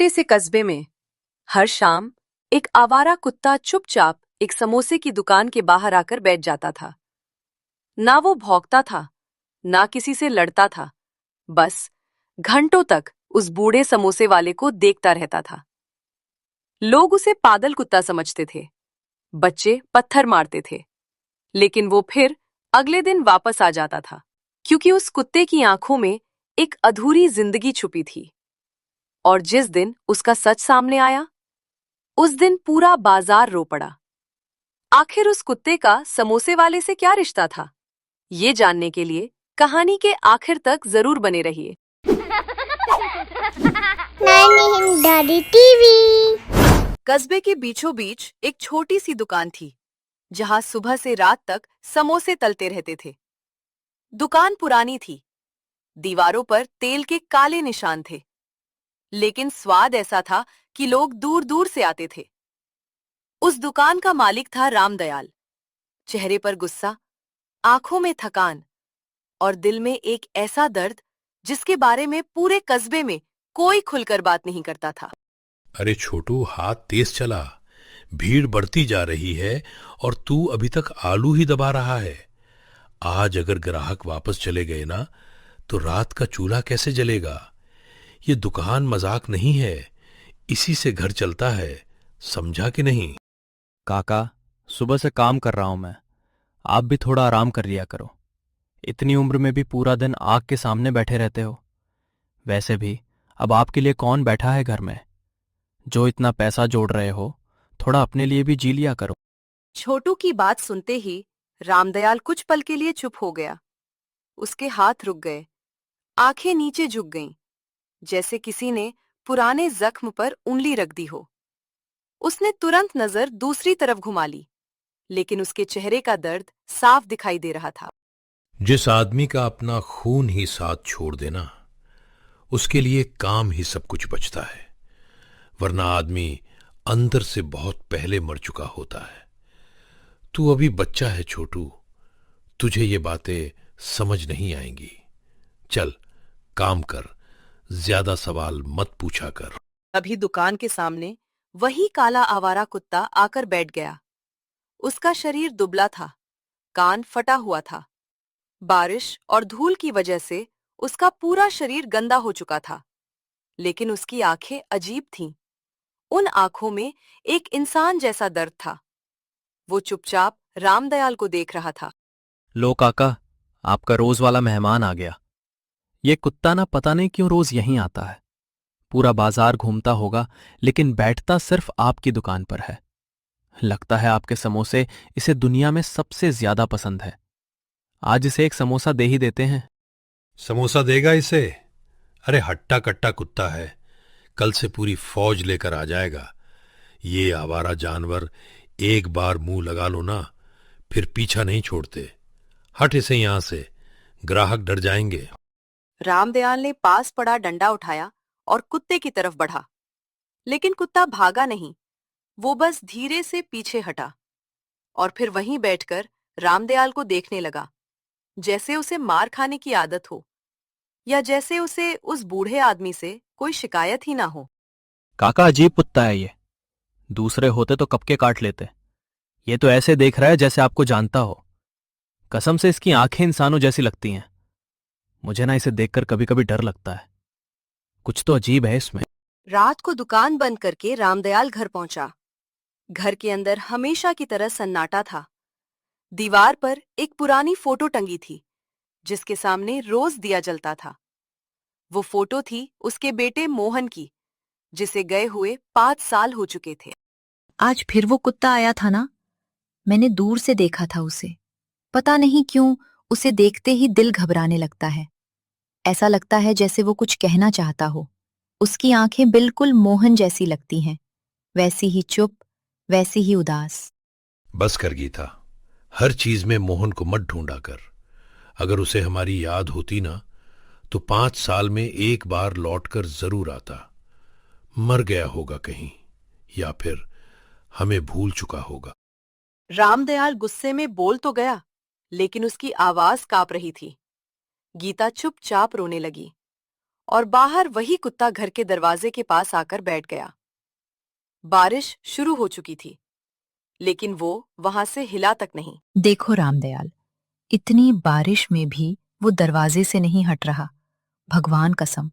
छोटे से कस्बे में हर शाम एक आवारा कुत्ता चुपचाप एक समोसे की दुकान के बाहर आकर बैठ जाता था। ना वो भौंकता था, ना किसी से लड़ता था, बस घंटों तक उस बूढ़े समोसे वाले को देखता रहता था। लोग उसे पागल कुत्ता समझते थे, बच्चे पत्थर मारते थे, लेकिन वो फिर अगले दिन वापस आ जाता था, क्योंकि उस कुत्ते की आंखों में एक अधूरी जिंदगी छुपी थी। और जिस दिन उसका सच सामने आया, उस दिन पूरा बाजार रो पड़ा। आखिर उस कुत्ते का समोसे वाले से क्या रिश्ता था? ये जानने के लिए कहानी के आखिर तक जरूर बने रहिए। नानी हिंदारी टीवी। कस्बे के बीचों बीच एक छोटी सी दुकान थी, जहां सुबह से रात तक समोसे तलते रहते थे। दुकान पुरानी थी, दीवारों पर तेल के काले निशान थे, लेकिन स्वाद ऐसा था कि लोग दूर दूर से आते थे। उस दुकान का मालिक था रामदयाल। चेहरे पर गुस्सा, आंखों में थकान और दिल में एक ऐसा दर्द जिसके बारे में पूरे कस्बे में कोई खुलकर बात नहीं करता था। अरे छोटू, हाथ तेज चला। भीड़ बढ़ती जा रही है और तू अभी तक आलू ही दबा रहा है। आज अगर ग्राहक वापस चले गए ना, तो रात का चूल्हा कैसे जलेगा? ये दुकान मजाक नहीं है, इसी से घर चलता है। समझा कि नहीं? काका, सुबह से काम कर रहा हूं मैं। आप भी थोड़ा आराम कर लिया करो। इतनी उम्र में भी पूरा दिन आग के सामने बैठे रहते हो। वैसे भी अब आपके लिए कौन बैठा है घर में? जो इतना पैसा जोड़ रहे हो, थोड़ा अपने लिए भी जी लिया करो। छोटू की बात सुनते ही रामदयाल कुछ पल के लिए चुप हो गया। उसके हाथ रुक गए, आंखें नीचे झुक गईं, जैसे किसी ने पुराने जख्म पर उंगली रख दी हो। उसने तुरंत नजर दूसरी तरफ घुमा ली, लेकिन उसके चेहरे का दर्द साफ दिखाई दे रहा था। जिस आदमी का अपना खून ही साथ छोड़ देना, उसके लिए काम ही सब कुछ बचता है, वरना आदमी अंदर से बहुत पहले मर चुका होता है। तू अभी बच्चा है छोटू, तुझे ये बातें समझ नहीं आएंगी। चल काम कर, ज्यादा सवाल मत पूछा कर। अभी दुकान के सामने वही काला आवारा कुत्ता आकर बैठ गया। उसका शरीर दुबला था, कान फटा हुआ था। बारिश और धूल की वजह से उसका पूरा शरीर गंदा हो चुका था, लेकिन उसकी आंखें अजीब थीं। उन आंखों में एक इंसान जैसा दर्द था। वो चुपचाप रामदयाल को देख रहा था। लो काका, आपका रोज वाला मेहमान आ गया। ये कुत्ता ना पता नहीं क्यों रोज यहीं आता है। पूरा बाजार घूमता होगा, लेकिन बैठता सिर्फ आपकी दुकान पर है। लगता है आपके समोसे इसे दुनिया में सबसे ज्यादा पसंद है। आज इसे एक समोसा दे ही देते हैं। समोसा देगा इसे? अरे हट्टा कट्टा कुत्ता है, कल से पूरी फौज लेकर आ जाएगा। ये आवारा जानवर एक बार मुंह लगा लो ना, फिर पीछा नहीं छोड़ते। हट इसे यहां से, ग्राहक डर जाएंगे। रामदयाल ने पास पड़ा डंडा उठाया और कुत्ते की तरफ बढ़ा, लेकिन कुत्ता भागा नहीं। वो बस धीरे से पीछे हटा और फिर वहीं बैठकर रामदयाल को देखने लगा, जैसे उसे मार खाने की आदत हो, या जैसे उसे उस बूढ़े आदमी से कोई शिकायत ही ना हो। काका, अजीब कुत्ता है ये। दूसरे होते तो कब के काट लेते। ये तो ऐसे देख रहा है जैसे आपको जानता हो। कसम से इसकी आंखें इंसानों जैसी लगती हैं। मुझे ना इसे देखकर कभी कभी डर लगता है। कुछ तो अजीब है इसमें। रात को दुकान बंद करके रामदयाल घर पहुंचा। घर के अंदर हमेशा की तरह सन्नाटा था। दीवार पर एक पुरानी फोटो टंगी थी, जिसके सामने रोज दिया जलता था। वो फोटो थी उसके बेटे मोहन की, जिसे गए हुए 5 साल हो चुके थे। आज फिर वो कुत्ता आया था ना। मैंने दूर से देखा था उसे। पता नहीं क्यों उसे देखते ही दिल घबराने लगता है। ऐसा लगता है जैसे वो कुछ कहना चाहता हो। उसकी आंखें बिल्कुल मोहन जैसी लगती हैं, वैसी ही चुप, वैसी ही उदास। बस कर गीता, हर चीज में मोहन को मत ढूंढा कर। अगर उसे हमारी याद होती ना, तो 5 साल में एक बार लौटकर जरूर आता। मर गया होगा कहीं, या फिर हमें भूल चुका होगा। रामदयाल गुस्से में बोल तो गया, लेकिन उसकी आवाज कांप रही थी। गीता चुपचाप रोने लगी और बाहर वही कुत्ता घर के दरवाजे के पास आकर बैठ गया। बारिश शुरू हो चुकी थी, लेकिन वो वहां से हिला तक नहीं। देखो रामदयाल, इतनी बारिश में भी वो दरवाजे से नहीं हट रहा। भगवान कसम,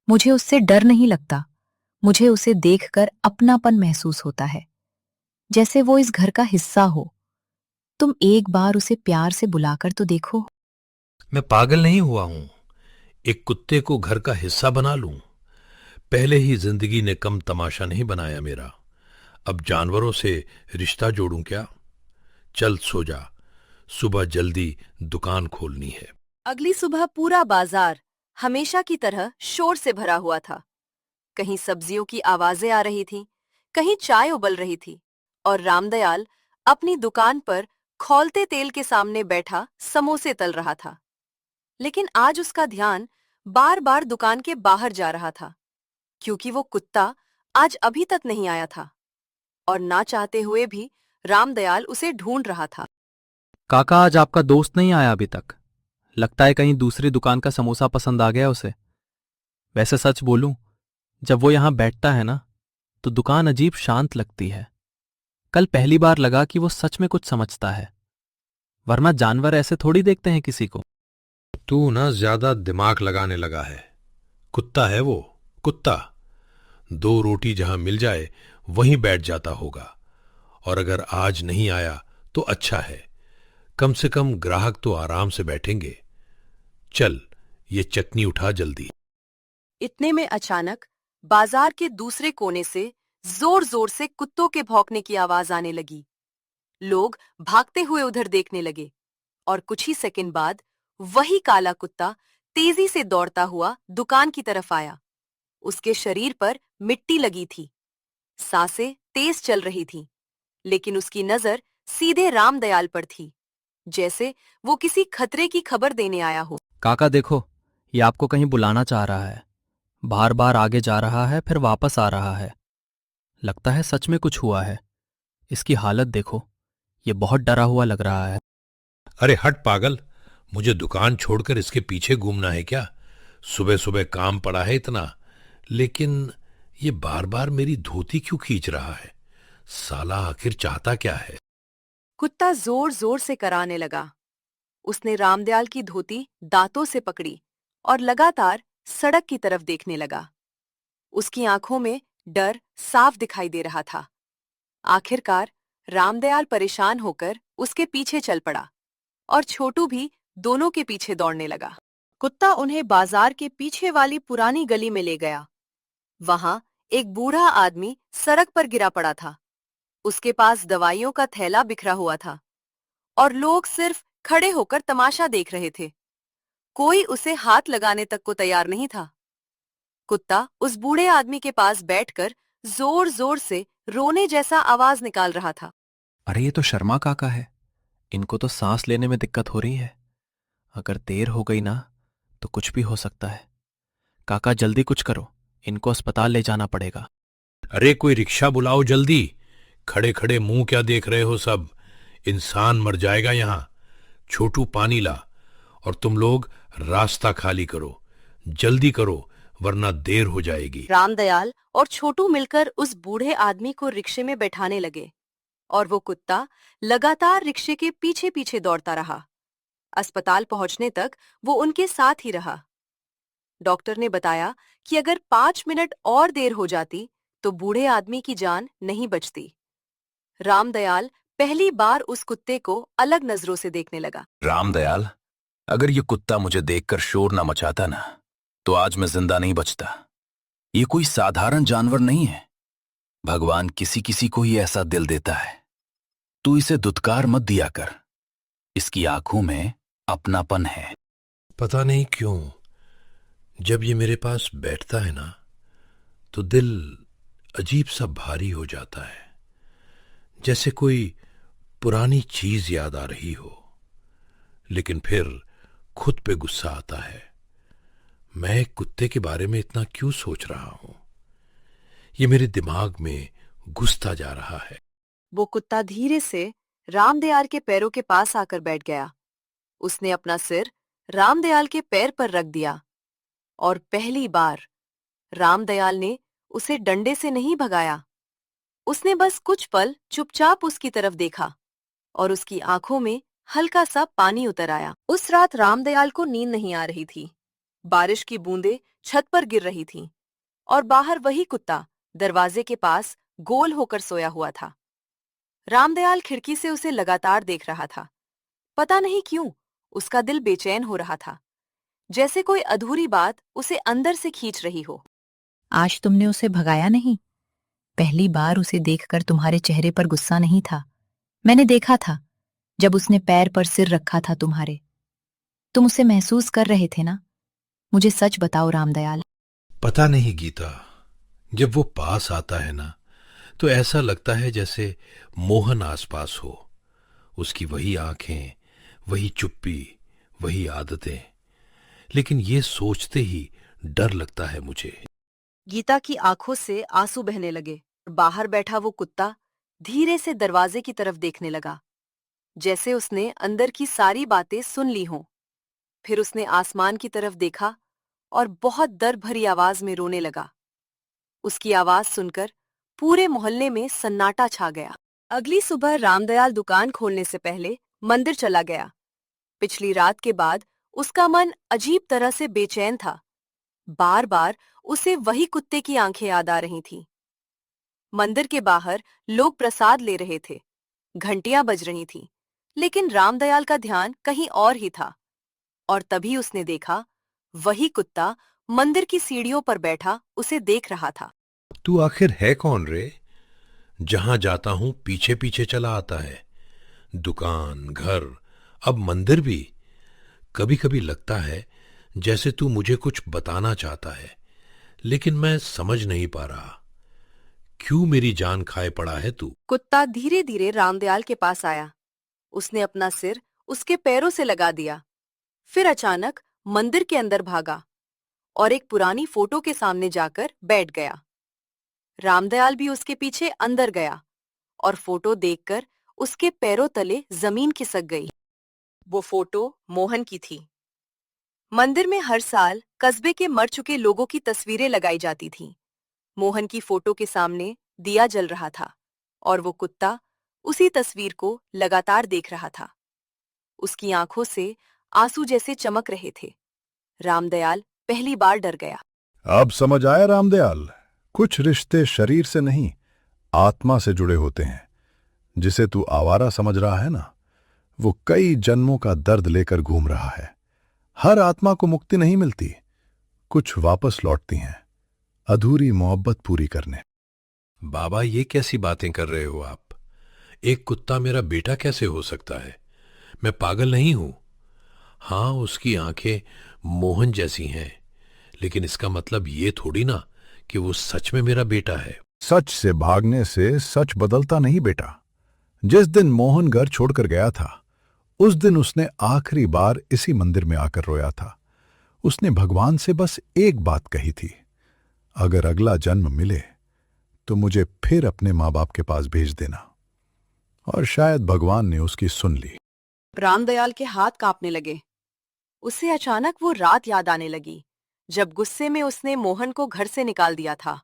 मुझे उससे डर नहीं लगता। मुझे उसे देखकर अपनापन महसूस होता है, जैसे वो इस घर का हिस्सा हो। तुम एक बार उसे प्यार से बुलाकर तो देखो। मैं पागल नहीं हुआ हूं, एक कुत्ते को घर का हिस्सा बना लूं। पहले ही जिंदगी ने कम तमाशा नहीं बनाया मेरा, अब जानवरों से रिश्ता जोड़ूं क्या? चल सो जा, सुबह जल्दी दुकान खोलनी है। अगली सुबह पूरा बाजार हमेशा की तरह शोर से भरा हुआ था। कहीं सब्जियों की आवाजें आ रही थीं, कहीं चाय उबल रही थी और रामदयाल अपनी दुकान पर खौलते तेल के सामने बैठा समोसे तल रहा था। लेकिन आज उसका ध्यान बार बार दुकान के बाहर जा रहा था, क्योंकि वो कुत्ता आज अभी तक नहीं आया था और ना चाहते हुए भी रामदयाल उसे ढूंढ रहा था। काका, आज आपका दोस्त नहीं आया अभी तक। लगता है कहीं दूसरी दुकान का समोसा पसंद आ गया उसे। वैसे सच बोलूं, जब वो यहां बैठता है ना, तो दुकान अजीब शांत लगती है। कल पहली बार लगा कि वो सच में कुछ समझता है, वरना जानवर ऐसे थोड़ी देखते हैं किसी को। तू ना ज्यादा दिमाग लगाने लगा है। कुत्ता है वो, कुत्ता। दो रोटी जहां मिल जाए वहीं बैठ जाता होगा, और अगर आज नहीं आया तो अच्छा है, कम से कम ग्राहक तो आराम से बैठेंगे। चल, ये चटनी उठा जल्दी। इतने में अचानक बाजार के दूसरे कोने से जोर जोर से कुत्तों के भौंकने की आवाज आने लगी। लोग भागते हुए उधर देखने लगे और कुछ ही सेकंड बाद वही काला कुत्ता तेजी से दौड़ता हुआ दुकान की तरफ आया। उसके शरीर पर मिट्टी लगी थी, सांसें तेज चल रही थीं, लेकिन उसकी नजर सीधे रामदयाल पर थी, जैसे वो किसी खतरे की खबर देने आया हो। काका देखो, ये आपको कहीं बुलाना चाह रहा है। बार बार आगे जा रहा है, फिर वापस आ रहा है। लगता है सच में कुछ हुआ है। इसकी हालत देखो, ये बहुत डरा हुआ लग रहा है। अरे हट पागल, मुझे दुकान छोड़कर इसके पीछे घूमना है क्या? सुबह सुबह काम पड़ा है इतना, लेकिन ये बार बार मेरी धोती क्यों खींच रहा है? साला आखिर चाहता क्या है? कुत्ता जोर जोर से कराने लगा। उसने रामदयाल की धोती दांतों से पकड़ी और लगातार सड़क की तरफ देखने लगा। उसकी आंखों में डर साफ दिखाई दे रहा था। आखिरकार रामदयाल परेशान होकर उसके पीछे चल पड़ा और छोटू भी दोनों के पीछे दौड़ने लगा। कुत्ता उन्हें बाजार के पीछे वाली पुरानी गली में ले गया। वहां एक बूढ़ा आदमी सड़क पर गिरा पड़ा था। उसके पास दवाइयों का थैला बिखरा हुआ था और लोग सिर्फ खड़े होकर तमाशा देख रहे थे। कोई उसे हाथ लगाने तक को तैयार नहीं था। कुत्ता उस बूढ़े आदमी के पास बैठकर जोर जोर से रोने जैसा आवाज निकाल रहा था। अरे ये तो शर्मा काका है। इनको तो सांस लेने में दिक्कत हो रही है। अगर देर हो गई ना, तो कुछ भी हो सकता है। काका जल्दी कुछ करो, इनको अस्पताल ले जाना पड़ेगा। अरे कोई रिक्शा बुलाओ जल्दी। खड़े खड़े मुंह क्या देख रहे हो सब? इंसान मर जाएगा यहां। छोटू पानी ला, और तुम लोग रास्ता खाली करो, जल्दी करो, वरना देर हो जाएगी। रामदयाल और छोटू मिलकर उस बूढ़े आदमी को रिक्शे में बैठाने लगे और वो कुत्ता लगातार रिक्शे के पीछे पीछे दौड़ता रहा। अस्पताल पहुंचने तक वो उनके साथ ही रहा। डॉक्टर ने बताया कि अगर 5 मिनट और देर हो जाती तो बूढ़े आदमी की जान नहीं बचती। रामदयाल पहली बार उस कुत्ते को अलग नजरों से देखने लगा। रामदयाल, अगर ये कुत्ता मुझे देखकर शोर ना मचाता ना, तो आज मैं जिंदा नहीं बचता। ये कोई साधारण जानवर नहीं है। भगवान किसी किसी को ही ऐसा दिल देता है। तू इसे दुत्कार मत दिया कर। इसकी आंखों में अपनापन है। पता नहीं क्यों, जब ये मेरे पास बैठता है ना, तो दिल अजीब सा भारी हो जाता है, जैसे कोई पुरानी चीज याद आ रही हो। लेकिन फिर खुद पे गुस्सा आता है। मैं एक कुत्ते के बारे में इतना क्यों सोच रहा हूं? ये मेरे दिमाग में घुसता जा रहा है। वो कुत्ता धीरे से रामदयाल के पैरों के पास आकर बैठ गया। उसने अपना सिर रामदयाल के पैर पर रख दिया और पहली बार रामदयाल ने उसे डंडे से नहीं भगाया। उसने बस कुछ पल चुपचाप उसकी तरफ देखा और उसकी आंखों में हल्का सा पानी उतर आया। उस रात रामदयाल को नींद नहीं आ रही थी। बारिश की बूंदें छत पर गिर रही थीं और बाहर वही कुत्ता दरवाजे के पास गोल होकर सोया हुआ था। रामदयाल खिड़की से उसे लगातार देख रहा था। पता नहीं क्यों उसका दिल बेचैन हो रहा था, जैसे कोई अधूरी बात उसे अंदर से खींच रही हो। आज तुमने उसे भगाया नहीं? पहली बार उसे देखकर तुम्हारे चेहरे पर गुस्सा नहीं था। मैंने देखा था जब उसने पैर पर सिर रखा था तुम्हारे। तुम उसे महसूस कर रहे थे ना? मुझे सच बताओ रामदयाल। पता नहीं गीता, जब वो पास आता है ना तो ऐसा लगता है जैसे मोहन आसपास हो। उसकी वही आंखें, वही चुप्पी, वही आदतें। लेकिन ये सोचते ही डर लगता है मुझे। गीता की आंखों से आंसू बहने लगे। बाहर बैठा वो कुत्ता धीरे से दरवाजे की तरफ देखने लगा, जैसे उसने अंदर की सारी बातें सुन ली हों। फिर उसने आसमान की तरफ देखा और बहुत दर्द भरी आवाज में रोने लगा। उसकी आवाज सुनकर पूरे मोहल्ले में सन्नाटा छा गया। अगली सुबह रामदयाल दुकान खोलने से पहले मंदिर चला गया। पिछली रात के बाद उसका मन अजीब तरह से बेचैन था। बार बार उसे वही कुत्ते की आंखें याद आ रही थीं। मंदिर के बाहर लोग प्रसाद ले रहे थे, घंटियां बज रही थीं, लेकिन रामदयाल का ध्यान कहीं और ही था। और तभी उसने देखा, वही कुत्ता मंदिर की सीढ़ियों पर बैठा उसे देख रहा था। तू आखिर है कौन रे? जहां जाता हूं पीछे पीछे चला आता है। दुकान, घर, अब मंदिर भी। कभी कभी लगता है जैसे तू मुझे कुछ बताना चाहता है, लेकिन मैं समझ नहीं पा रहा। क्यों मेरी जान खाए पड़ा है तू? कुत्ता धीरे धीरे रामदयाल के पास आया। उसने अपना सिर उसके पैरों से लगा दिया, फिर अचानक मंदिर के अंदर भागा और एक पुरानी फोटो के सामने जाकर बैठ गया। रामदयाल भी उसके पीछे अंदर गया और फोटो देखकर उसके पैरों तले जमीन खिसक गई। वो फोटो मोहन की थी। मंदिर में हर साल कस्बे के मर चुके लोगों की तस्वीरें लगाई जाती थीं। मोहन की फोटो के सामने दिया जल रहा था और वो कुत्ता उसी तस्वीर को लगातार देख रहा था। उसकी आंखों से आंसू जैसे चमक रहे थे। रामदयाल पहली बार डर गया। अब समझ आया रामदयाल, कुछ रिश्ते शरीर से नहीं आत्मा से जुड़े होते हैं। जिसे तू आवारा समझ रहा है ना, वो कई जन्मों का दर्द लेकर घूम रहा है। हर आत्मा को मुक्ति नहीं मिलती, कुछ वापस लौटती हैं अधूरी मोहब्बत पूरी करने। बाबा, ये कैसी बातें कर रहे हो आप? एक कुत्ता मेरा बेटा कैसे हो सकता है? मैं पागल नहीं हूं। हाँ, उसकी आंखें मोहन जैसी हैं, लेकिन इसका मतलब ये थोड़ी ना कि वो सच में मेरा बेटा है। सच से भागने से सच बदलता नहीं बेटा। जिस दिन मोहन घर छोड़कर गया था, उस दिन उसने आखिरी बार इसी मंदिर में आकर रोया था। उसने भगवान से बस एक बात कही थी, अगर अगला जन्म मिले तो मुझे फिर अपने माँ बाप के पास भेज देना। और शायद भगवान ने उसकी सुन ली। रामदयाल के हाथ कांपने लगे। उसे अचानक वो रात याद आने लगी जब गुस्से में उसने मोहन को घर से निकाल दिया था।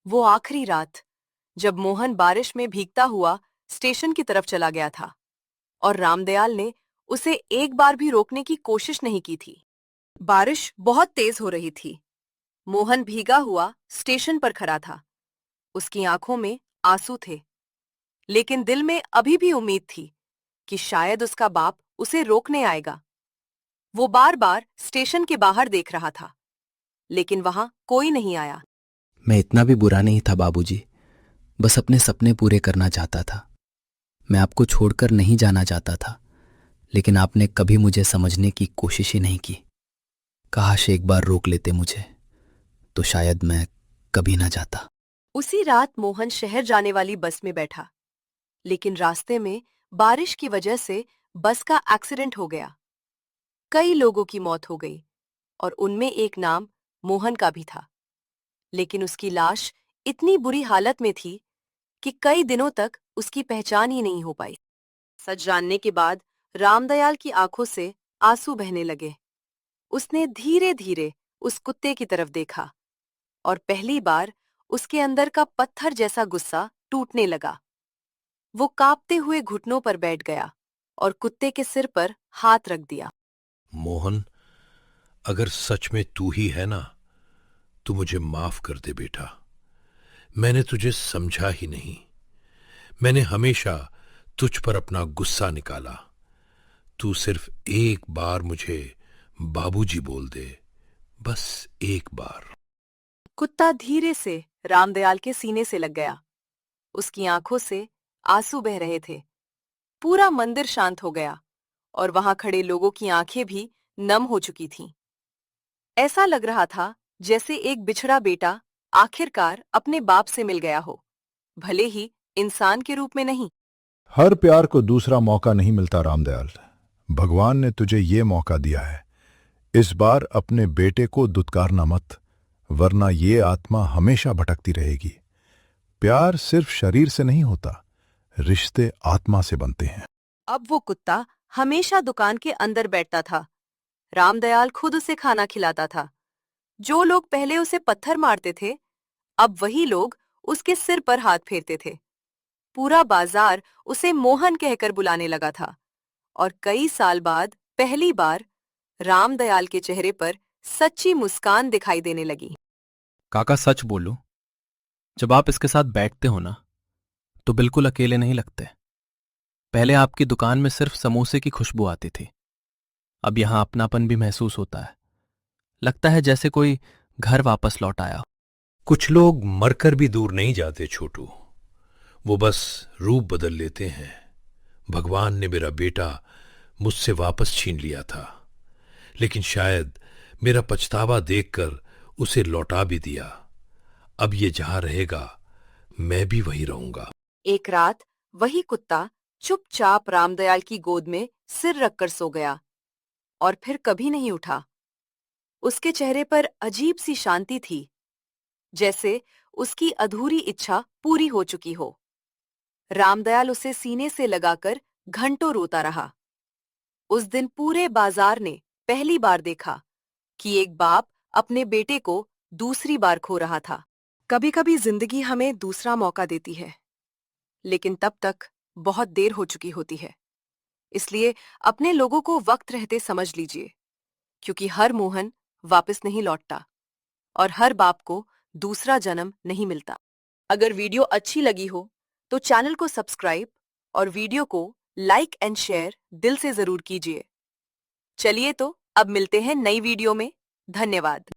वो आखिरी रात जब मोहन बारिश में भीगता हुआ स्टेशन की तरफ चला गया था और रामदयाल ने उसे एक बार भी रोकने की कोशिश नहीं की थी। बारिश बहुत तेज हो रही थी। मोहन भीगा हुआ स्टेशन पर खड़ा था। उसकी आंखों में आंसू थे, लेकिन दिल में अभी भी उम्मीद थी कि शायद उसका बाप उसे रोकने आएगा। वो बार बार स्टेशन के बाहर देख रहा था, लेकिन वहां कोई नहीं आया। मैं इतना भी बुरा नहीं था बाबूजी, बस अपने सपने पूरे करना चाहता था। मैं आपको छोड़कर नहीं जाना चाहता था, लेकिन आपने कभी मुझे समझने की कोशिश ही नहीं की। काश एक बार रोक लेते मुझे, तो शायद मैं कभी ना जाता। उसी रात मोहन शहर जाने वाली बस में बैठा, लेकिन रास्ते में बारिश की वजह से बस का एक्सीडेंट हो गया। कई लोगों की मौत हो गई और उनमें एक नाम मोहन का भी था, लेकिन उसकी लाश इतनी बुरी हालत में थी कि कई दिनों तक उसकी पहचान ही नहीं हो पाई। सच जानने के बाद रामदयाल की आंखों से आंसू बहने लगे। उसने धीरे धीरे उस कुत्ते की तरफ देखा और पहली बार उसके अंदर का पत्थर जैसा गुस्सा टूटने लगा। वो कांपते हुए घुटनों पर बैठ गया और कुत्ते के सिर पर हाथ रख दिया। मोहन, अगर सच में तू ही है ना, तो मुझे माफ कर दे बेटा। मैंने तुझे समझा ही नहीं। मैंने हमेशा तुझ पर अपना गुस्सा निकाला। तू सिर्फ एक बार मुझे बाबूजी बोल दे, बस एक बार। कुत्ता धीरे से रामदयाल के सीने से लग गया। उसकी आंखों से आंसू बह रहे थे। पूरा मंदिर शांत हो गया और वहां खड़े लोगों की आंखें भी नम हो चुकी थीं। ऐसा लग रहा था जैसे एक बिछड़ा बेटा आखिरकार अपने बाप से मिल गया हो, भले ही इंसान के रूप में नहीं। हर प्यार को दूसरा मौका नहीं मिलता रामदयाल। भगवान ने तुझे ये मौका दिया है। इस बार अपने बेटे को दुत्कारना मत, वरना ये आत्मा हमेशा भटकती रहेगी। प्यार सिर्फ शरीर से नहीं होता, रिश्ते आत्मा से बनते हैं। अब वो कुत्ता हमेशा दुकान के अंदर बैठता था। रामदयाल खुद उसे खाना खिलाता था। जो लोग पहले उसे पत्थर मारते थे, अब वही लोग उसके सिर पर हाथ फेरते थे। पूरा बाजार उसे मोहन कहकर बुलाने लगा था और कई साल बाद पहली बार रामदयाल के चेहरे पर सच्ची मुस्कान दिखाई देने लगी। काका सच बोलो, जब आप इसके साथ बैठते हो ना, तो बिल्कुल अकेले नहीं लगते। पहले आपकी दुकान में सिर्फ समोसे की खुशबू आती थी, अब यहां अपनापन भी महसूस होता है। लगता है जैसे कोई घर वापस लौट आया। कुछ लोग मरकर भी दूर नहीं जाते छोटू, वो बस रूप बदल लेते हैं। भगवान ने मेरा बेटा मुझसे वापस छीन लिया था, लेकिन शायद मेरा पछतावा देखकर उसे लौटा भी दिया। अब ये जहां रहेगा, मैं भी वहीं रहूंगा। एक रात वही कुत्ता चुपचाप रामदयाल की गोद में सिर रखकर सो गया और फिर कभी नहीं उठा। उसके चेहरे पर अजीब सी शांति थी, जैसे उसकी अधूरी इच्छा पूरी हो चुकी हो। रामदयाल उसे सीने से लगाकर घंटों रोता रहा। उस दिन पूरे बाजार ने पहली बार देखा कि एक बाप अपने बेटे को दूसरी बार खो रहा था। कभी कभी जिंदगी हमें दूसरा मौका देती है, लेकिन तब तक बहुत देर हो चुकी होती है। इसलिए अपने लोगों को वक्त रहते समझ लीजिए, क्योंकि हर मोहन वापस नहीं लौटता और हर बाप को दूसरा जन्म नहीं मिलता। अगर वीडियो अच्छी लगी हो तो चैनल को सब्सक्राइब और वीडियो को लाइक एंड शेयर दिल से जरूर कीजिए। चलिए तो अब मिलते हैं नई वीडियो में। धन्यवाद।